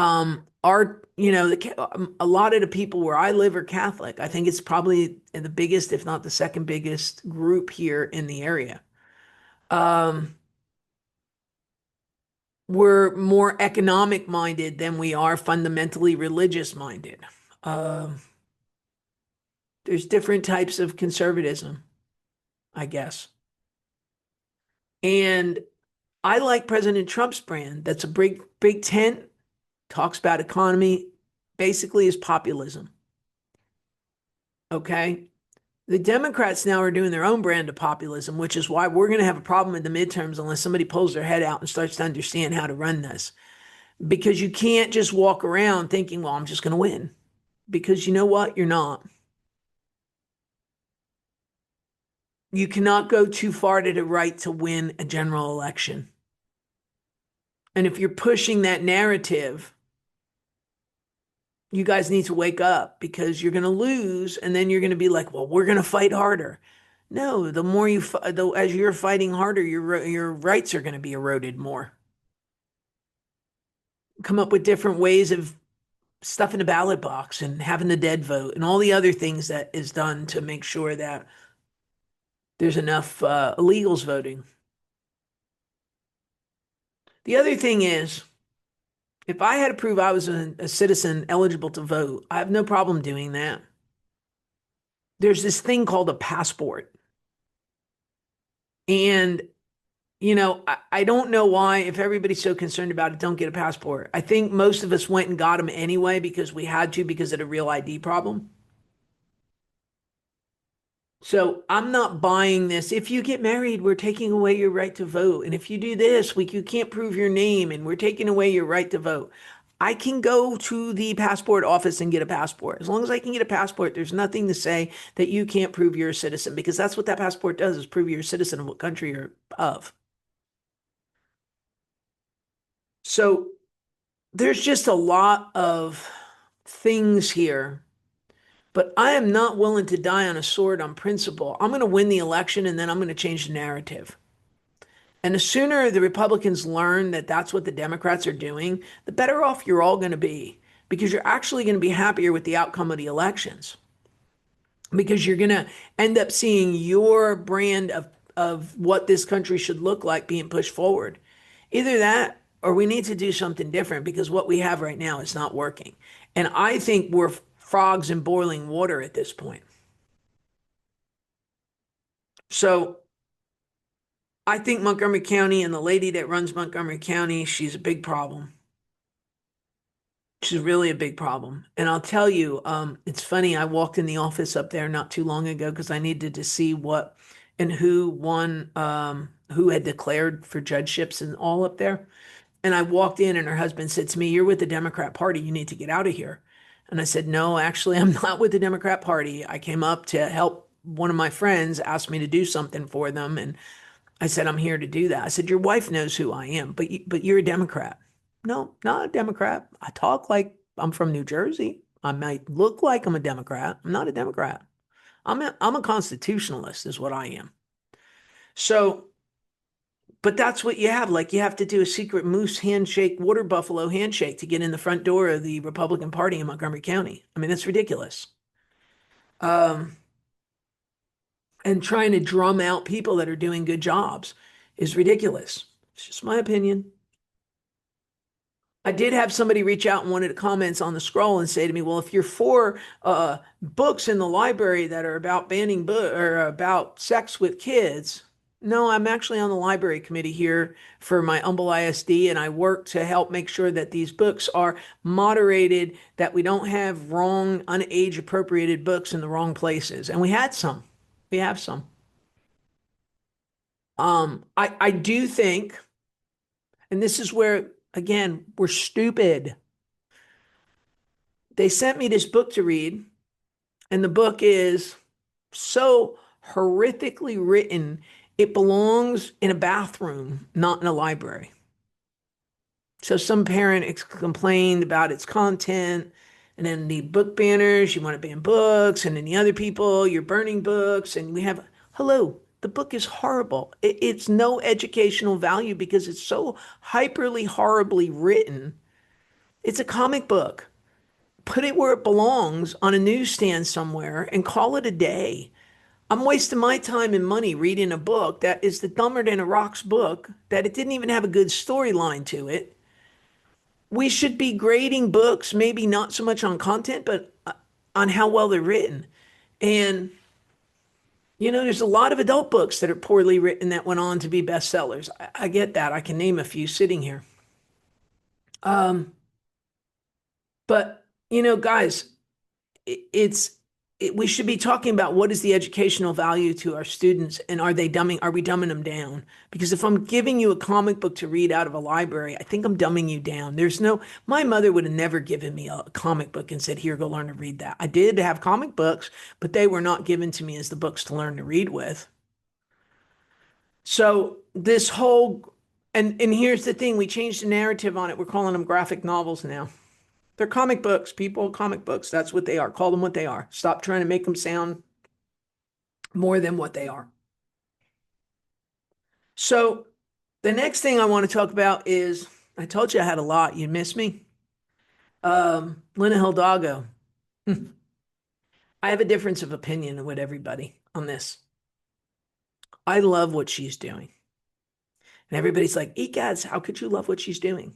A lot of the people where I live are Catholic. I think it's probably the biggest, if not the second biggest group here in the area. Um, we're more economic minded than we are fundamentally religious minded. Um, there's different types of conservatism, I guess. And I like President Trump's brand. That's a big tent, talks about economy, basically is populism. Okay. The Democrats now are doing their own brand of populism, which is why we're going to have a problem in the midterms unless somebody pulls their head out and starts to understand how to run this. Because you can't just walk around thinking, well, I'm just going to win. Because you know what? You're not. You cannot go too far to the right to win a general election. And if you're pushing that narrative, you guys need to wake up because you're going to lose. And then you're going to be like, well, we're going to fight harder. No, the more as you're fighting harder, your rights are going to be eroded more. Come up with different ways of stuffing the ballot box and having the dead vote and all the other things that is done to make sure that there's enough illegals voting. The other thing is, if I had to prove I was a citizen eligible to vote, I have no problem doing that. There's this thing called a passport. And, I don't know why, if everybody's so concerned about it, don't get a passport. I think most of us went and got them anyway because we had to because of the real ID problem. So I'm not buying this. If you get married, we're taking away your right to vote. And if you do this, you can't prove your name and we're taking away your right to vote. I can go to the passport office and get a passport. As long as I can get a passport, there's nothing to say that you can't prove you're a citizen because that's what that passport does is prove you're a citizen of what country you're of. So there's just a lot of things here, but I am not willing to die on a sword on principle. I'm going to win the election and then I'm going to change the narrative. And the sooner the Republicans learn that that's what the Democrats are doing, the better off you're all going to be because you're actually going to be happier with the outcome of the elections because you're going to end up seeing your brand of what this country should look like being pushed forward. Either that or we need to do something different because what we have right now is not working. And I think we're frogs in boiling water at this point. So I think Montgomery County and the lady that runs Montgomery County, she's a big problem. She's really a big problem. And I'll tell you, it's funny. I walked in the office up there not too long ago because I needed to see what and who won, who had declared for judgeships and all up there. And I walked in and her husband said to me, "You're with the Democrat Party. You need to get out of here." And I said, "No, actually, I'm not with the Democrat Party. I came up to help one of my friends ask me to do something for them. And I said, I'm here to do that." I said, "Your wife knows who I am, but you're a Democrat." "No, not a Democrat. I talk like I'm from New Jersey. I might look like I'm a Democrat. I'm not a Democrat. I'm a constitutionalist is what I am." So, but that's what you have. Like you have to do a secret moose handshake, water buffalo handshake to get in the front door of the Republican Party in Montgomery County. I mean, that's ridiculous. Um, and trying to drum out people that are doing good jobs is ridiculous. It's just my opinion. I did have somebody reach out in one of the comments on the scroll and say to me, "Well, if you're for books in the library that are about banning book or about sex with kids," no, I'm actually on the library committee here for my Humble ISD, and I work to help make sure that these books are moderated, that we don't have wrong, unage appropriated books in the wrong places. And we had some. We have some. I do think, and this is where, again, we're stupid. They sent me this book to read, and the book is so horrifically written, it belongs in a bathroom, not in a library. So some parent complained about its content, and then the book banners, you want to ban books, and then the other people, you're burning books, and we have, hello, the book is horrible. It's no educational value because it's so hyperly horribly written It's a comic book. Put it where it belongs on a newsstand somewhere and call it a day. I'm wasting my time and money reading a book that is the dumber than a rocks book, that it didn't even have a good storyline to it. We should be grading books, maybe not so much on content, but on how well they're written. And, there's a lot of adult books that are poorly written that went on to be bestsellers. I get that. I can name a few sitting here. But, guys, it's we should be talking about what is the educational value to our students, and are we dumbing them down? Because if I'm giving you a comic book to read out of a library, I think I'm dumbing you down. My mother would have never given me a comic book and said, here, go learn to read that. I did have comic books, but they were not given to me as the books to learn to read with. So this whole, and here's the thing, we changed the narrative on it. We're calling them graphic novels now. They're comic books, people, comic books. That's what they are. Call them what they are. Stop trying to make them sound more than what they are. So the next thing I want to talk about is, I told you I had a lot. You miss me? Lena Hidalgo. I have a difference of opinion with everybody on this. I love what she's doing. And everybody's like, egads, how could you love what she's doing?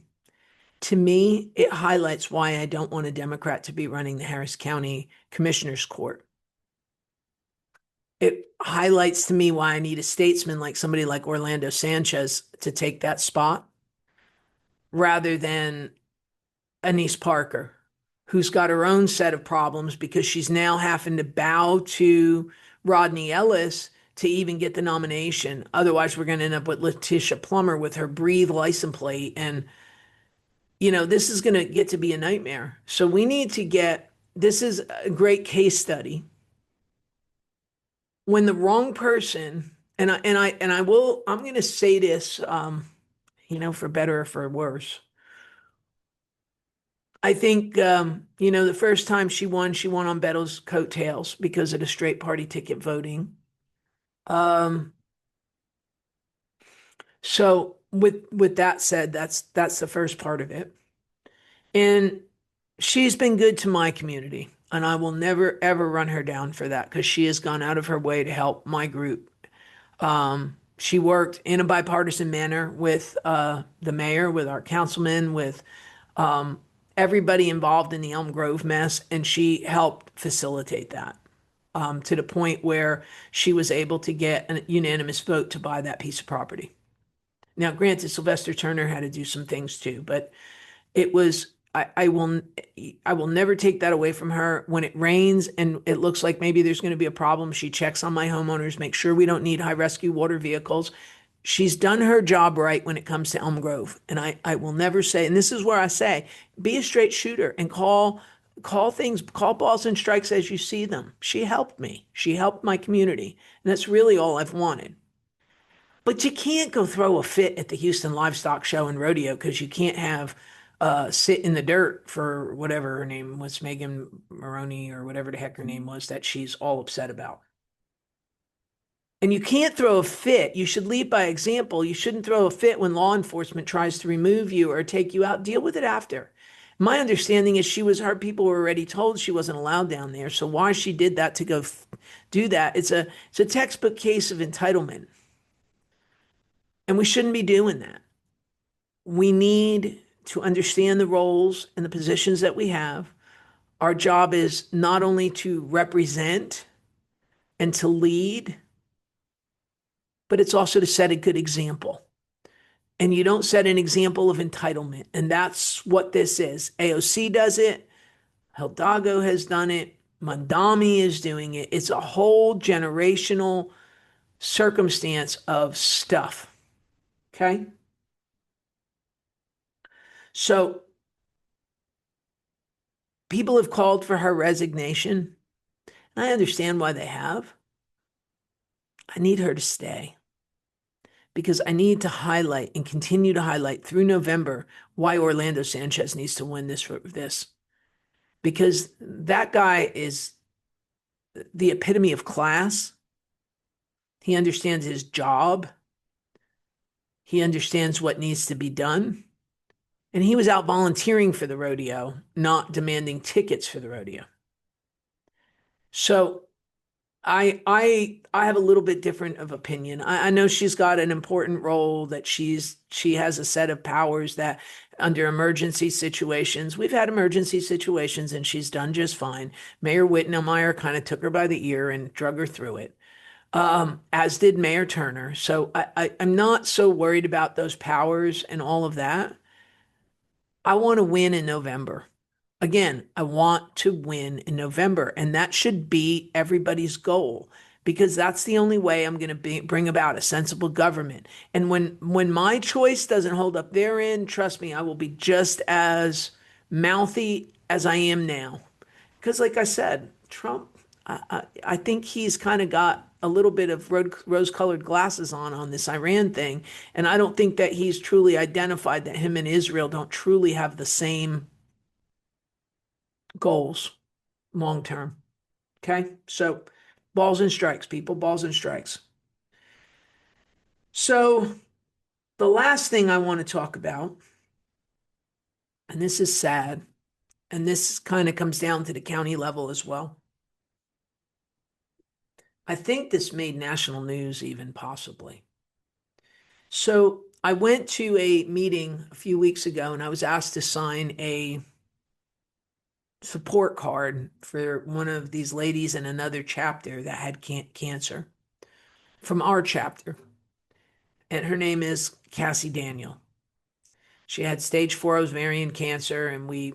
To me, it highlights why I don't want a Democrat to be running the Harris County Commissioner's Court. It highlights to me why I need a statesman like somebody like Orlando Sanchez to take that spot rather than Anise Parker, who's got her own set of problems because she's now having to bow to Rodney Ellis to even get the nomination. Otherwise, we're going to end up with Letitia Plummer with her breathe license plate. And, this is going to get to be a nightmare. So we need to this is a great case study. When the wrong person, I'm going to say this, for better or for worse. I think, the first time she won on Beto's coattails because of the straight party ticket voting. So with that said, that's the first part of it. And she's been good to my community, and I will never ever run her down for that because she has gone out of her way to help my group. She worked in a bipartisan manner with the mayor, with our councilman, with everybody involved in the Elm Grove mess, and she helped facilitate that to the point where she was able to get a unanimous vote to buy that piece of property. Now, granted, Sylvester Turner had to do some things too, but it was I will never take that away from her. When it rains and it looks like maybe there's going to be a problem, she checks on my homeowners, make sure we don't need high rescue water vehicles. She's done her job right when it comes to Elm Grove. And I will never say, and this is where I say, be a straight shooter and call balls and strikes as you see them. She helped me. She helped my community. And that's really all I've wanted. But you can't go throw a fit at the Houston Livestock Show and Rodeo because you can't have sit in the dirt for whatever her name was, Megan Maroney or whatever the heck her name was, that she's all upset about. And you can't throw a fit. You should lead by example. You shouldn't throw a fit when law enforcement tries to remove you or take you out. Deal with it after. My understanding is her people were already told she wasn't allowed down there. So why she did that to go do that? It's a textbook case of entitlement. And we shouldn't be doing that. We need to understand the roles and the positions that we have. Our job is not only to represent and to lead, but it's also to set a good example. And you don't set an example of entitlement. And that's what this is. AOC does it. Hidalgo has done it. Mandami is doing it. It's a whole generational circumstance of stuff. Okay? So people have called for her resignation. And I understand why they have. I need her to stay because I need to highlight and continue to highlight through November why Orlando Sanchez needs to win this. Because that guy is the epitome of class. He understands his job. He understands what needs to be done. And he was out volunteering for the rodeo, not demanding tickets for the rodeo. So I have a little bit different of opinion. I know she's got an important role, that she has a set of powers that under emergency situations, we've had emergency situations and she's done just fine. Mayor Whitnemeyer kind of took her by the ear and drug her through it, as did Mayor Turner. So I'm not so worried about those powers and all of that. I want to win in November. Again, I want to win in November, and that should be everybody's goal because that's the only way I'm going to bring about a sensible government. And when my choice doesn't hold up their end, trust me, I will be just as mouthy as I am now. Because, like I said, Trump, I think he's kind of got a little bit of rose-colored glasses on this Iran thing, and I don't think that he's truly identified that him and Israel don't truly have the same goals long term. Okay. So balls and strikes, people, balls and strikes. So the last thing I want to talk about, and this is sad, and this kind of comes down to the county level as well. I think this made national news even possibly. So I went to a meeting a few weeks ago and I was asked to sign a support card for one of these ladies in another chapter that had cancer from our chapter. And her name is Cassie Daniel. She had stage 4 ovarian cancer, and we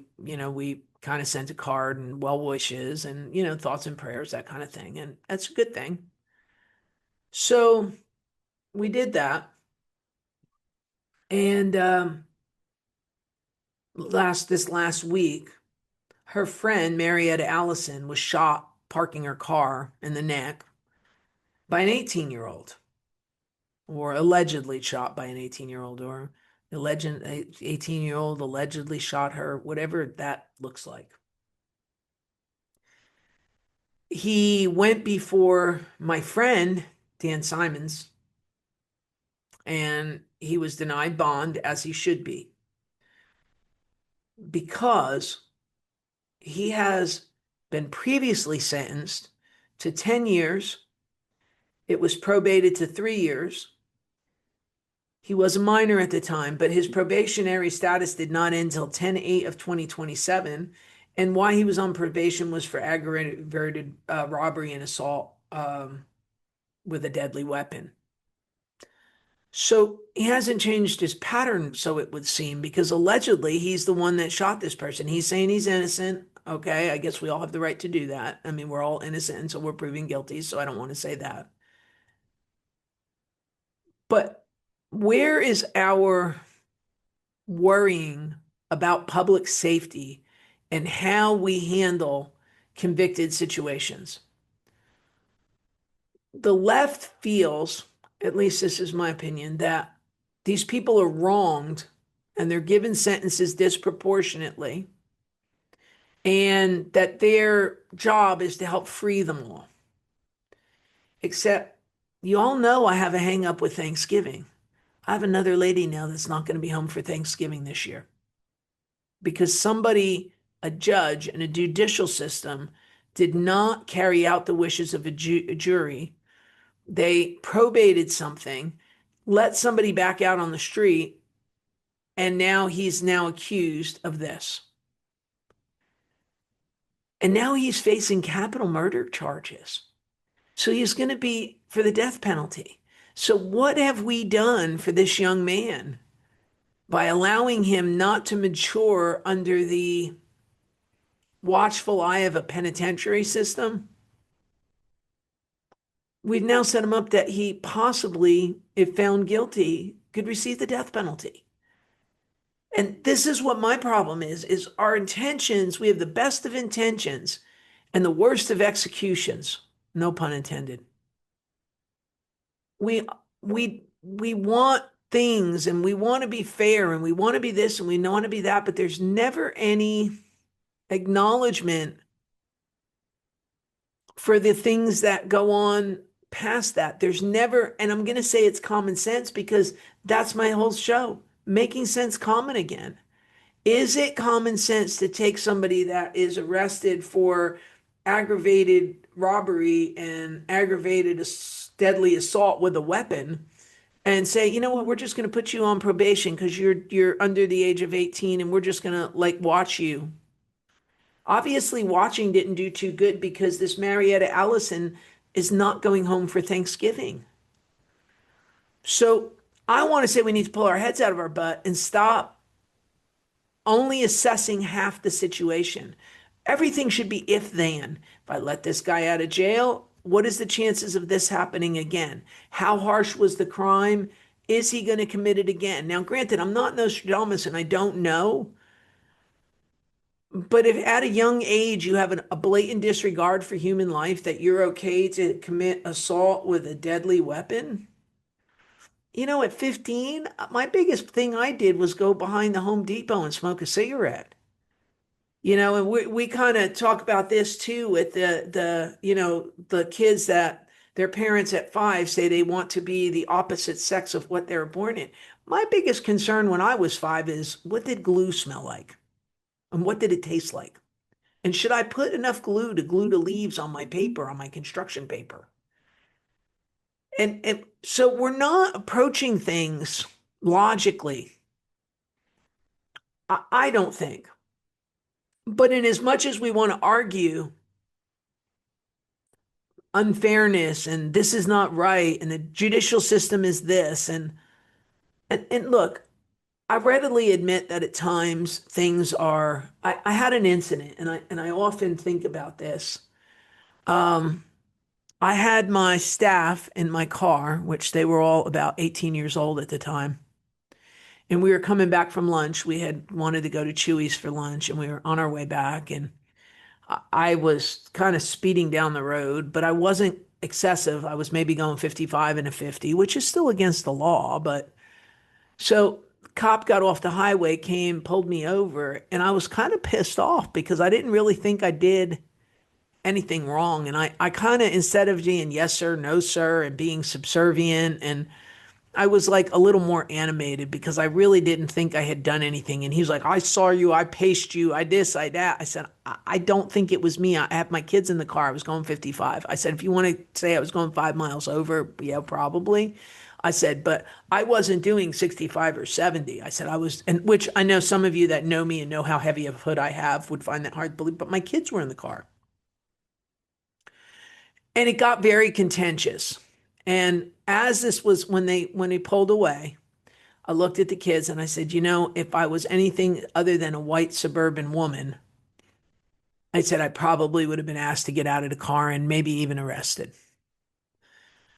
kind of sent a card and well wishes and, thoughts and prayers, that kind of thing. And that's a good thing. So we did that. And this last week, her friend, Marietta Allison, was shot parking her car in the neck by an 18-year-old, or allegedly shot by an 18-year-old, or alleged 18-year-old allegedly shot her, whatever that looks like. He went before my friend, Dan Simons, and he was denied bond, as he should be, because he has been previously sentenced to 10 years. It was probated to 3 years. He was a minor at the time, but his probationary status did not end until 10/8 of 2027. And why he was on probation was for aggravated robbery and assault with a deadly weapon. So he hasn't changed his pattern, so it would seem, because allegedly he's the one that shot this person. He's saying he's innocent. Okay, I guess we all have the right to do that. I mean, we're all innocent until we're proven guilty, so I don't want to say that. But where is our worrying about public safety and how we handle convicted situations? The left feels, at least this is my opinion, that these people are wronged and they're given sentences disproportionately, and that their job is to help free them all. Except, you all know I have a hang up with Thanksgiving. I have another lady now that's not going to be home for Thanksgiving this year because somebody, a judge in a judicial system, did not carry out the wishes of a jury. They probated something, let somebody back out on the street, and now he's now accused of this. And now he's facing capital murder charges. So he's going to be for the death penalty. So what have we done for this young man by allowing him not to mature under the watchful eye of a penitentiary system? We've now set him up that he possibly, if found guilty, could receive the death penalty. And this is what my problem is our intentions. We have the best of intentions and the worst of executions. No pun intended. We want things, and we want to be fair, and we want to be this and we want to be that, but there's never any acknowledgement for the things that go on past that. There's never, and I'm going to say it's common sense because that's my whole show, making sense common again. Is it common sense to take somebody that is arrested for aggravated robbery and aggravated deadly assault with a weapon and say, you know what, we're just going to put you on probation because you're under the age of 18 and we're just going to like watch you. Obviously, watching didn't do too good because this Marietta Allison is not going home for Thanksgiving. So I want to say we need to pull our heads out of our butt and stop only assessing half the situation. Everything should be if then. If I let this guy out of jail, what is the chances of this happening again? How harsh was the crime? Is he going to commit it again? Now, granted, I'm not Nostradamus and I don't know, but if at a young age you have a blatant disregard for human life that you're okay to commit assault with a deadly weapon, at 15, my biggest thing I did was go behind the Home Depot and smoke a cigarette. And we kind of talk about this too with the kids that their parents at 5 say they want to be the opposite sex of what they were born in. My biggest concern when I was 5 is what did glue smell like? And what did it taste like? And should I put enough glue to glue the leaves on my paper, on my construction paper? And so we're not approaching things logically. I don't think. But in as much as we want to argue unfairness and this is not right and the judicial system is this and look, I readily admit that at times things are I had an incident and I often think about this. Um, I had my staff in my car, which they were all about 18 years old at the time. And we were coming back from lunch. We had wanted to go to Chewy's for lunch and we were on our way back. And I was kind of speeding down the road, but I wasn't excessive. I was maybe going 55 and a 50, which is still against the law. But so cop got off the highway, came, pulled me over, and I was kind of pissed off because I didn't really think I did anything wrong. And I kind of, instead of being yes, sir, no, sir, and being subservient and I was like a little more animated because I really didn't think I had done anything. And he's like, I saw you, I paced you, I this, I that. I said, I don't think it was me. I had my kids in the car. I was going 55. I said, if you want to say I was going 5 miles over, yeah, probably. I said, but I wasn't doing 65 or 70. I said, I was, and which I know some of you that know me and know how heavy of a hood I have would find that hard to believe, but my kids were in the car. And it got very contentious. And as this was when he pulled away, I looked at the kids and I said, if I was anything other than a white suburban woman, I said I probably would have been asked to get out of the car and maybe even arrested.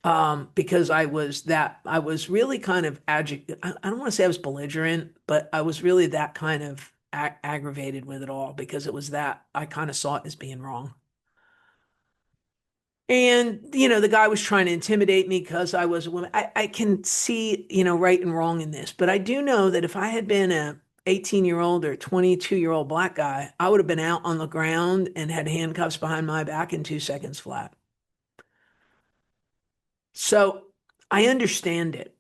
Because I was really kind of I don't want to say I was belligerent, but I was really that kind of aggravated with it all because it was that I kind of saw it as being wrong. And, the guy was trying to intimidate me because I was a woman. I can see, right and wrong in this, but I do know that if I had been a 18-year-old or 22-year-old black guy, I would have been out on the ground and had handcuffs behind my back in 2 seconds flat. So I understand it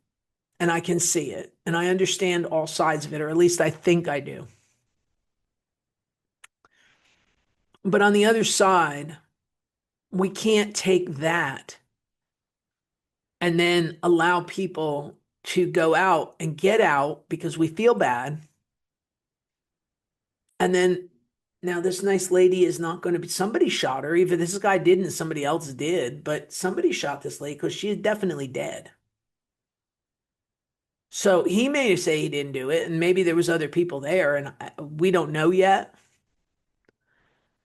and I can see it and I understand all sides of it, or at least I think I do. But on the other side, we can't take that and then allow people to go out and get out because we feel bad. And then now this nice lady is not going to be, somebody shot her. Either this guy didn't, somebody else did, but somebody shot this lady because she is definitely dead. So he may say he didn't do it, and maybe there was other people there, and we don't know yet.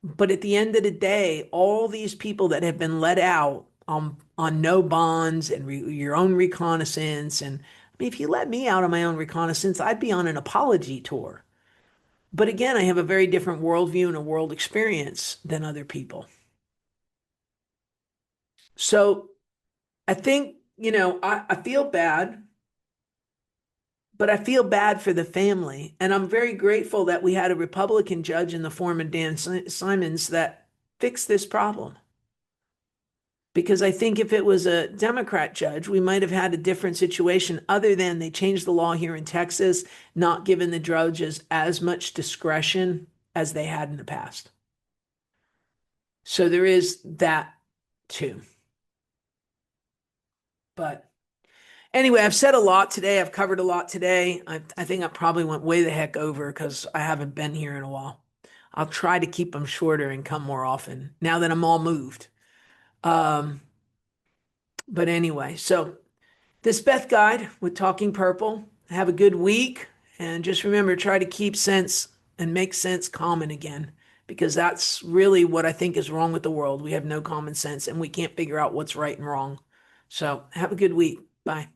But at the end of the day, all these people that have been let out on no bonds and your own reconnaissance, and I mean, if you let me out on my own reconnaissance, I'd be on an apology tour. But again, I have a very different worldview and a world experience than other people. So I think, I feel bad, but I feel bad for the family. And I'm very grateful that we had a Republican judge in the form of Dan Simons that fixed this problem. Because I think if it was a Democrat judge, we might have had a different situation other than they changed the law here in Texas, not giving the judges as much discretion as they had in the past. So there is that too. But anyway, I've said a lot today. I've covered a lot today. I think I probably went way the heck over because I haven't been here in a while. I'll try to keep them shorter and come more often now that I'm all moved. Um, but anyway, so this Beth Guide with Talking Purple. Have a good week. And just remember, try to keep sense and make sense common again, because that's really what I think is wrong with the world. We have no common sense and we can't figure out what's right and wrong. So have a good week. Bye.